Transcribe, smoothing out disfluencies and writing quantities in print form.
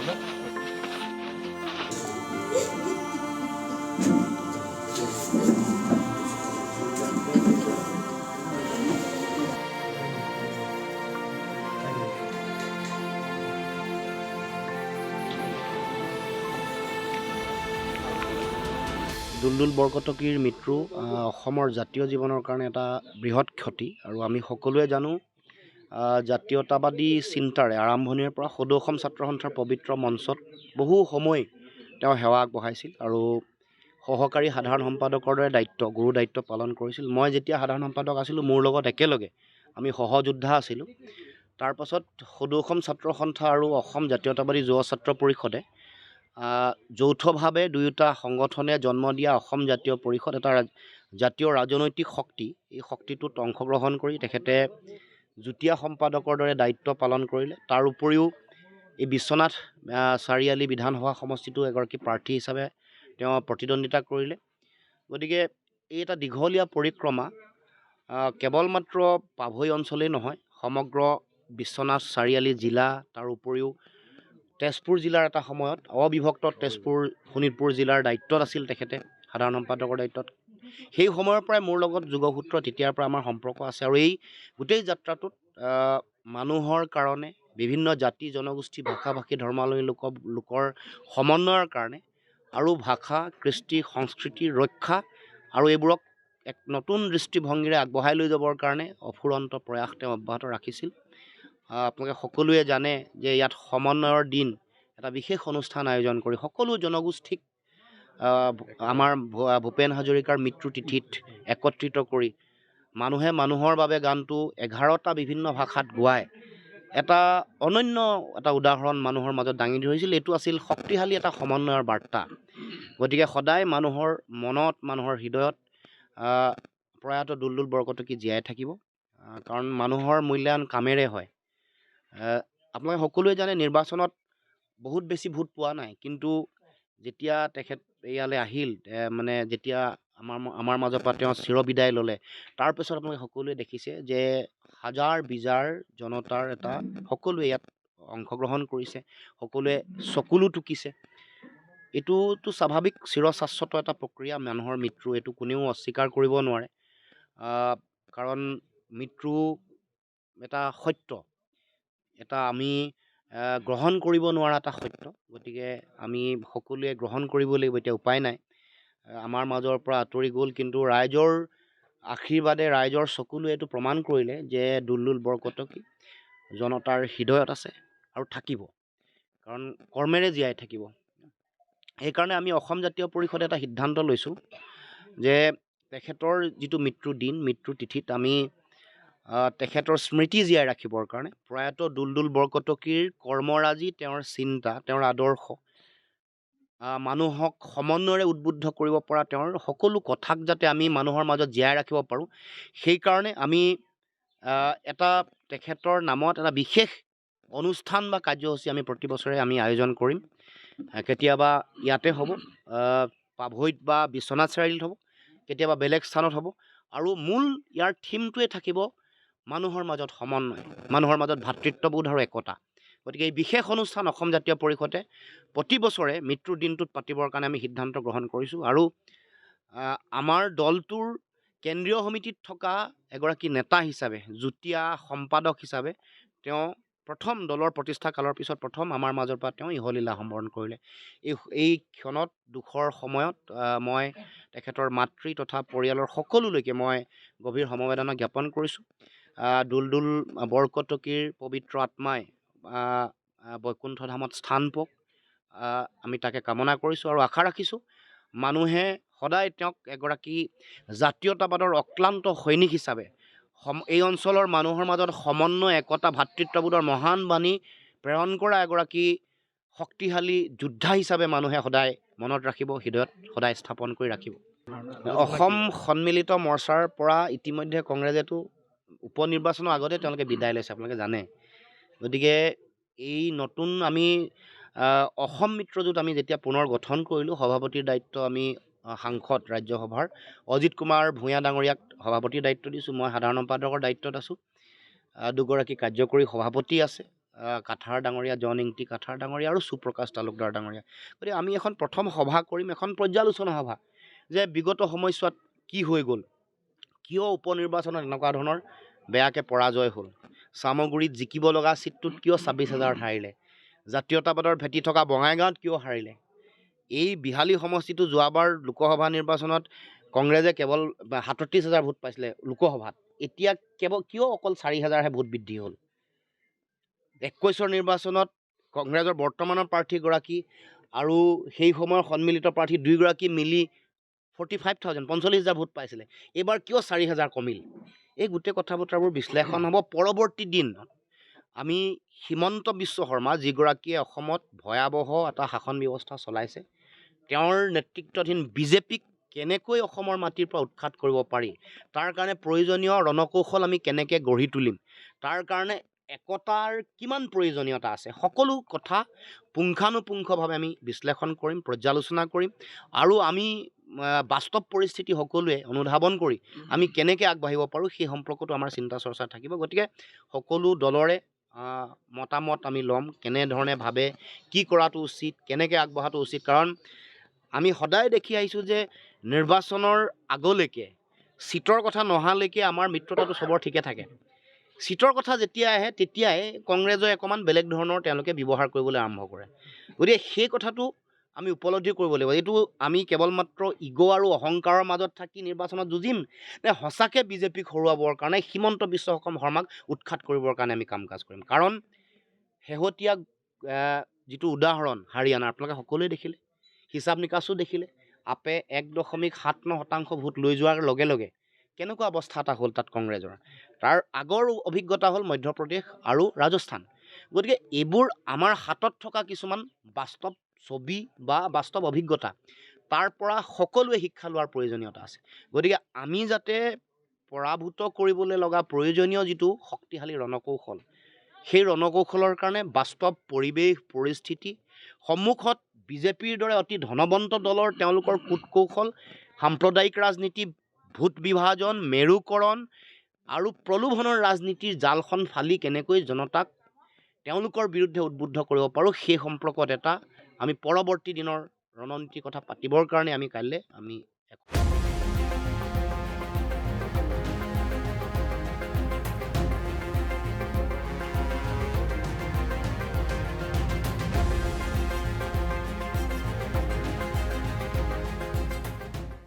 দুলদুল বৰকটকীৰ মৃত্যু অসমৰ জাতীয় জীৱনৰ কাৰণে এটা বৃহৎ ক্ষতি আৰু আমি সকলোৱে জানো জাতীয়তাবাদী চিন্তাৰে আৰম্ভণিৰ পৰা সদৌ অসম ছাত্ৰ সন্থাৰ পবিত্ৰ মঞ্চত বহু সময় তেওঁ সেৱা আগবঢ়াইছিল আৰু সহকাৰী সাধাৰণ সম্পাদকৰ দৰে গুৰু দায়িত্ব পালন কৰিছিল। মই যেতিয়া সাধাৰণ সম্পাদক আছিলোঁ মোৰ লগত একেলগে আমি সহযোদ্ধা আছিলোঁ। তাৰপাছত সদৌ অসম ছাত্ৰ সন্থা আৰু অসম জাতীয়তাবাদী যুৱ ছাত্ৰ পৰিষদে যৌথভাৱে দুয়োটা সংগঠনে জন্ম দিয়া অসম জাতীয় পৰিষদ এটা জাতীয় ৰাজনৈতিক শক্তি। এই শক্তিটোত অংশগ্ৰহণ কৰি তেখেতে যুটীয়া সম্পাদকৰ দৰে দায়িত্ব পালন কৰিলে। তাৰ উপৰিও এই বিশ্বনাথ চাৰিআলি বিধানসভা সমষ্টিটো এগৰাকী প্ৰাৰ্থী হিচাপে তেওঁ প্ৰতিদ্বন্দ্বিতা কৰিলে। গতিকে এই এটা দীঘলীয়া পৰিক্ৰমা কেৱল মাত্ৰ পাভৈ অঞ্চলেই নহয়, সমগ্ৰ বিশ্বনাথ চাৰিআলি জিলা, তাৰ উপৰিও তেজপুৰ জিলাৰ এটা সময়ত অবিভক্ত তেজপুৰ শোণিতপুৰ জিলাৰ দায়িত্বত আছিল তেখেতে, সাধাৰণ সম্পাদকৰ দায়িত্বত। সেই সময়ৰ পৰাই মোৰ লগত যোগসূত্ৰ তেতিয়াৰ পৰা আমাৰ সম্পৰ্ক আছে আৰু এই গোটেই যাত্ৰাটোত মানুহৰ কাৰণে বিভিন্ন জাতি জনগোষ্ঠী ভাষা ভাষী ধৰ্মাৱলম্বী লোকৰ সমন্বয়ৰ কাৰণে আৰু ভাষা কৃষ্টি সংস্কৃতি ৰক্ষা আৰু এইবোৰক এক নতুন দৃষ্টিভংগীৰে আগবঢ়াই লৈ যাবৰ কাৰণে অফুৰন্ত প্ৰয়াস তেওঁ অব্যাহত ৰাখিছিল। আপোনালোকে সকলোৱে জানে যে ইয়াত সমন্বয়ৰ দিন এটা বিশেষ অনুষ্ঠান আয়োজন কৰি সকলো জনগোষ্ঠীক আমাৰ ভূপেন হাজৰিকাৰ মৃত্যু তিথিত একত্ৰিত কৰি মানুহে মানুহৰ বাবে গানটো 11টা বিভিন্ন ভাষাত গোৱাই এটা অনন্য এটা উদাহৰণ মানুহৰ মাজত দাঙি ধৰিছিল। এইটো আছিল শক্তিশালী এটা সমন্বয়ৰ বাৰ্তা। গতিকে সদায় মানুহৰ মনত মানুহৰ হৃদয়ত প্ৰয়াত দুলদুল বৰকটকী জীয়াই থাকিব, কাৰণ মানুহৰ মূল্যায়ন কামেৰে হয়। আপোনালোকে সকলোৱে জানে নিৰ্বাচনত বহুত বেছি ভোট পোৱা নাই, কিন্তু যেতিয়া তেখেত ইয়ালৈ আহিল, মানে যেতিয়া আমাৰ মাজৰ পৰা তেওঁ চিৰবিদায় ল'লে, তাৰপিছত আপোনালোকে সকলোৱে দেখিছে যে হাজাৰ বিজাৰ জনতাৰ এটা সকলোৱে ইয়াত অংশগ্ৰহণ কৰিছে, সকলোৱে চকুলো টুকিছে। এইটোতো স্বাভাৱিক চিৰশাশ্বত এটা প্ৰক্ৰিয়া, মানুহৰ মৃত্যু, এইটো কোনেও অস্বীকাৰ কৰিব নোৱাৰে। কাৰণ মৃত্যু এটা সত্য, এটা আমি গ্ৰহণ কৰিব নোৱাৰা এটা সত্য। গতিকে আমি সকলোৱে গ্ৰহণ কৰিব লাগিব, এতিয়া উপায় নাই। আমাৰ মাজৰ পৰা আঁতৰি গ'ল, কিন্তু ৰাইজৰ আশীৰ্বাদে ৰাইজৰ চকুলোৱে এইটো প্ৰমাণ কৰিলে যে দুলদুল বৰকটকী জনতাৰ হৃদয়ত আছে আৰু থাকিব, কাৰণ কৰ্মেৰে জীয়াই থাকিব। সেইকাৰণে আমি অসম জাতীয় পৰিষদে এটা সিদ্ধান্ত লৈছোঁ যে তেখেতৰ যিটো মৃত্যু তিথিত আমি তেখেতৰ স্মৃতি জীয়াই ৰাখিবৰ কাৰণে প্ৰয়াত দুলদুল বৰকটকীৰ কৰ্মৰাজি, তেওঁৰ চিন্তা, তেওঁৰ আদৰ্শ, মানুহক সমন্বয়েৰে উদ্বুদ্ধ কৰিব পৰা তেওঁৰ সকলো কথাক যাতে আমি মানুহৰ মাজত জীয়াই ৰাখিব পাৰোঁ, সেইকাৰণে আমি এটা তেখেতৰ নামত এটা বিশেষ অনুষ্ঠান বা কাৰ্যসূচী আমি প্ৰতি বছৰে আমি আয়োজন কৰিম। কেতিয়াবা ইয়াতে হ'ব, পাভৈত বা বিশ্বনাথ চাৰিআলিত হ'ব, কেতিয়াবা বেলেগ স্থানত হ'ব, আৰু মূল ইয়াৰ থিমটোৱে থাকিব মানুহৰ মাজত সমন্বয়, মানুহৰ মাজত ভাতৃত্ববোধ আৰু একতা। গতিকে এই বিশেষ অনুষ্ঠান অসম জাতীয় পৰিষদে প্ৰতি বছৰে মৃত্যুৰ দিনটোত পাতিবৰ কাৰণে আমি সিদ্ধান্ত গ্ৰহণ কৰিছোঁ। আৰু আমাৰ দলটোৰ কেন্দ্ৰীয় সমিতিত থকা এগৰাকী নেতা হিচাপে, যুটীয়া সম্পাদক হিচাপে তেওঁ প্ৰথম দলৰ প্ৰতিষ্ঠা কালৰ পিছত প্ৰথম আমাৰ মাজৰ পৰা তেওঁ ইহলীলা সম্বৰণ কৰিলে। এই ক্ষণত দুখৰ সময়ত মই তেখেতৰ মাতৃ তথা পৰিয়ালৰ সকলোলৈকে মই গভীৰ সমবেদনা জ্ঞাপন কৰিছোঁ। দুলদুল বৰকটকীৰ পবিত্ৰ আত্মাই বৈকুণ্ঠ ধামত স্থান পাওক, আমি তাকে কামনা কৰিছোঁ আৰু আশা ৰাখিছোঁ মানুহে সদায় তেওঁক এগৰাকী জাতীয়তাবাদৰ অক্লান্ত সৈনিক হিচাপে, এই অঞ্চলৰ মানুহৰ মাজত সমন্বয়, একতা, ভাতৃত্ববোধৰ মহান বাণী প্ৰেৰণ কৰা এগৰাকী শক্তিশালী যোদ্ধা হিচাপে মানুহে সদায় মনত ৰাখিব, হৃদয়ত সদায় স্থাপন কৰি ৰাখিব। অসম সন্মিলিত মৰ্চাৰ পৰা ইতিমধ্যে কংগ্ৰেছেতো উপনিৰ্বাচনৰ আগতে তেওঁলোকে বিদায় লৈছে, আপোনালোকে জানে। গতিকে এই নতুন আমি অসম মিত্ৰজোঁট আমি যেতিয়া পুনৰ গঠন কৰিলোঁ, সভাপতিৰ দায়িত্ব আমি সাংসদ ৰাজ্যসভাৰ অজিত কুমাৰ ভূঞা ডাঙৰীয়াক সভাপতিৰ দায়িত্ব দিছোঁ। মই সাধাৰণ সম্পাদকৰ দায়িত্বত আছোঁ। দুগৰাকী কাৰ্যকৰী সভাপতি আছে, কাঠাৰ ডাঙৰীয়া, জন ইংতি কাঠাৰ ডাঙৰীয়া আৰু সুপ্ৰকাশ তালুকদাৰ ডাঙৰীয়া। গতিকে আমি এখন প্ৰথম সভা কৰিম, এখন পৰ্যালোচনা সভা, যে বিগত সময়ছোৱাত কি হৈ গ'ল, কিয় উপ নিৰ্বাচনত এনেকুৱা ধৰণৰ বেয়াকৈ পৰাজয় হ'ল, চামগুৰিত জিকিব লগা ছিটটোত কিয় 26,000 হাৰিলে, জাতীয়তাবাদৰ ভেটি থকা বঙাইগাঁৱত কিয় হাৰিলে, এই বিহালী সমষ্টিটো যোৱাবাৰ লোকসভা নিৰ্বাচনত কংগ্ৰেছে কেৱল 37,000 ভোট পাইছিলে লোকসভাত, এতিয়া কেৱল কিয় অকল 4,000হে ভোট বৃদ্ধি হ'ল। 21ৰ নিৰ্বাচনত কংগ্ৰেছৰ বৰ্তমানৰ প্ৰাৰ্থীগৰাকী আৰু সেই সময়ৰ সন্মিলিত প্ৰাৰ্থী দুয়োগৰাকী মিলি 45,000 45,000 ভোট পাইছিলে, এইবাৰ কিয় 4,000 কমিল। এই গোটেই কথা বতৰাবোৰ বিশ্লেষণ হ'ব পৰৱৰ্তী দিনত। আমি হিমন্ত বিশ্ব শৰ্মা, যিগৰাকীয়ে অসমত ভয়াৱহ এটা শাসন ব্যৱস্থা চলাইছে, তেওঁৰ নেতৃত্বাধীন বিজেপিক কেনেকৈ অসমৰ মাটিৰ পৰা উৎখাত কৰিব পাৰি, তাৰ কাৰণে প্ৰয়োজনীয় ৰণকৌশল আমি কেনেকৈ গঢ়ি তুলিম, তাৰ কাৰণে একতাৰ কিমান প্ৰয়োজনীয়তা আছে, সকলো কথা পুংখানুপুংখভাৱে আমি বিশ্লেষণ কৰিম, পৰ্যালোচনা কৰিম, আৰু আমি বাস্তৱ পৰিস্থিতি সকলোৱে অনুধাৱন কৰি আমি কেনেকৈ আগবাঢ়িব পাৰোঁ সেই সম্পৰ্কতো আমাৰ চিন্তা চৰ্চা থাকিব। গতিকে সকলো দলৰে মতামত আমি ল'ম, কেনেধৰণে ভাবে কি কৰাটো উচিত, কেনেকৈ আগবঢ়াটো উচিত। কাৰণ আমি সদায় দেখি আহিছোঁ যে নিৰ্বাচনৰ আগলৈকে ছিটৰ কথা নহালৈকে আমাৰ মিত্ৰতাটো চবৰ ঠিকে থাকে, ছিটৰ কথা যেতিয়া আহে তেতিয়াই কংগ্ৰেছে অকণমান বেলেগ ধৰণৰ তেওঁলোকে ব্যৱহাৰ কৰিবলৈ আৰম্ভ কৰে। গতিকে সেই কথাটো আমি উপলব্ধি কৰিব লাগিব। এইটো আমি কেৱল মাত্ৰ ইগ' আৰু অহংকাৰৰ মাজত থাকি নিৰ্বাচনত যুঁজিম, নে সঁচাকৈ বিজেপিক হৰুৱাবৰ কাৰণে, হিমন্ত বিশ্ব শৰ্মাক উৎখাত কৰিবৰ কাৰণে আমি কাম কাজ কৰিম। কাৰণ শেহতীয়া যিটো উদাহৰণ হাৰিয়ানাৰ, আপোনালোকে সকলোৱে দেখিলে, হিচাপ নিকাচো দেখিলে, আপে 1.79% ভোট লৈ যোৱাৰ লগে লগে কেনেকুৱা অৱস্থা এটা হ'ল তাত কংগ্ৰেছৰ। তাৰ আগৰ অভিজ্ঞতা হ'ল মধ্যপ্ৰদেশ আৰু ৰাজস্থান। গতিকে এইবোৰ আমাৰ হাতত থকা কিছুমান বাস্তৱ ছবি বা বাস্তৱ অভিজ্ঞতা, তাৰ পৰা সকলোৱে শিক্ষা লোৱাৰ প্ৰয়োজনীয়তা আছে। গতিকে আমি যাতে পৰাভূত কৰিবলৈ লগা প্ৰয়োজনীয় যিটো শক্তিশালী ৰণকৌশল, সেই ৰণকৌশলৰ কাৰণে বাস্তৱ পৰিৱেশ পৰিস্থিতি, সন্মুখত বিজেপিৰ দৰে অতি ধনৱন্ত দলৰ তেওঁলোকৰ কূটকৌশল, সাম্প্ৰদায়িক ৰাজনীতি, ভোট বিভাজন, মেৰুকৰণ আৰু প্ৰলোভনৰ ৰাজনীতিৰ জালখন ফালি কেনেকৈ জনতাক তেওঁলোকৰ বিৰুদ্ধে উদ্বুদ্ধ কৰিব পাৰোঁ, সেই সম্পৰ্কত এটা আমি পৰৱৰ্তী দিনৰ ৰণনীতিৰ কথা পাতিবৰ কাৰণে আমি কাইলৈ